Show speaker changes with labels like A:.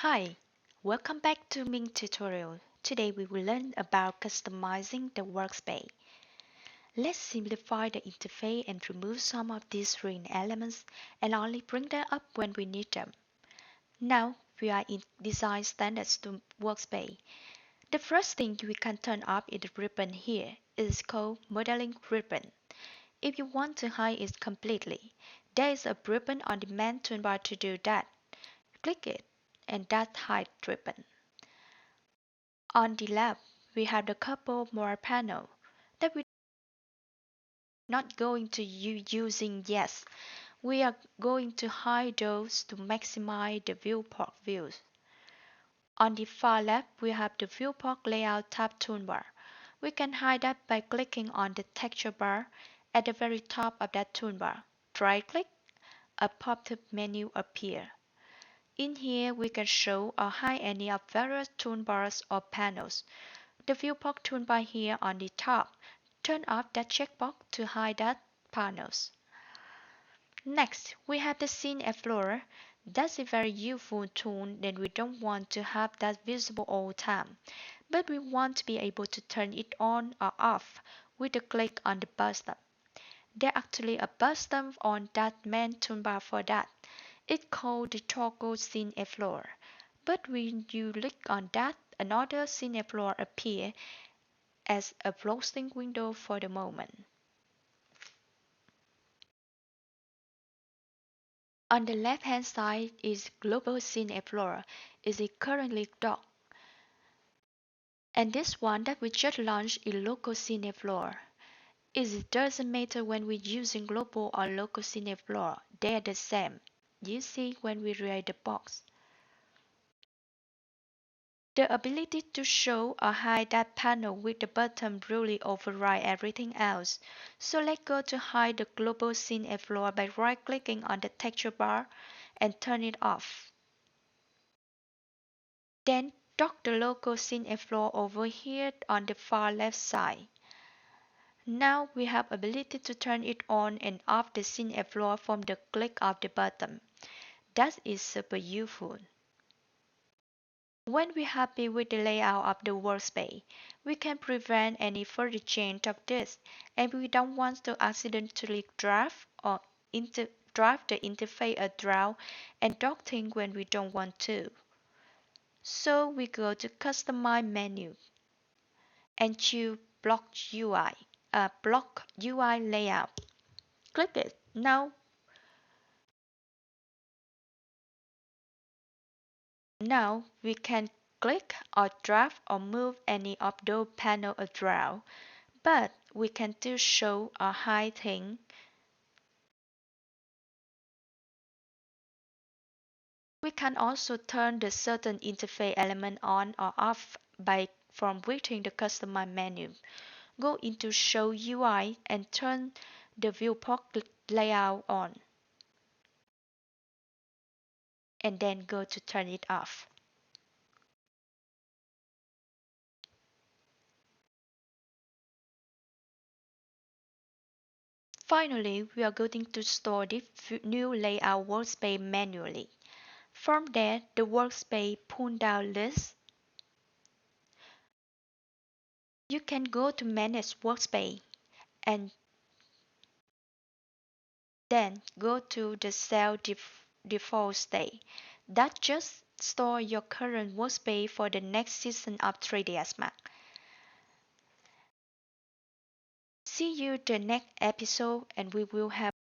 A: Hi, welcome back to Ming tutorial. Today we will learn about customizing the workspace. Let's simplify the interface and remove some of these screen elements and only bring them up when we need them. Now we are in Design Standards to Workspace. The first thing we can turn off is the ribbon here. It is called Modeling Ribbon. If you want to hide it completely, there is a ribbon on the main toolbar to do that. Click it and that hide ribbon. On the left, we have a couple more panels that we're not going to using yet. We are going to hide those to maximize the viewport views. On the far left, we have the viewport layout tab toolbar. We can hide that by clicking on the texture bar at the very top of that toolbar. Right click, a pop-up menu appears. In here, we can show or hide any of various toolbars or panels. The viewport toolbar here on the top. Turn off that checkbox to hide that panels. Next, we have the Scene Explorer. That's a very useful tool that we don't want to have that visible all the time, but we want to be able to turn it on or off with a click on the button. There's actually a button on that main toolbar for that. It's called the Toggle Scene Explorer. But when you click on that, another Scene Explorer appears as a floating window for the moment. On the left-hand side is Global Scene Explorer. It is currently docked. And this one that we just launched is Local Scene Explorer. It doesn't matter when we're using Global or Local Scene Explorer. They're the same. You see when we read the box. The ability to show or hide that panel with the button really override everything else. So let's go to hide the global scene explorer by right-clicking on the texture bar and turn it off. Then dock the local scene explorer over here on the far left side. Now we have ability to turn it on and off the scene explorer from the click of the button. That is super useful. When we're happy with the layout of the workspace, we can prevent any further change of this, and we don't want to accidentally drive the interface around and dock things when we don't want to. So we go to Customize menu and choose Block UI Layout. Click it. Now we can click or drag or move any of those panels around, but we can still show or hide things. We can also turn the certain interface element on or off by from within the Customize menu. Go into Show UI and turn the viewport layout on, and then go to turn it off. Finally, we are going to store the new layout workspace manually. From there, the workspace pull-down list. You can go to Manage Workspace and then go to the Cell Default State. That just store your current workspace for the next season of 3ds Max. See you the next episode and we will have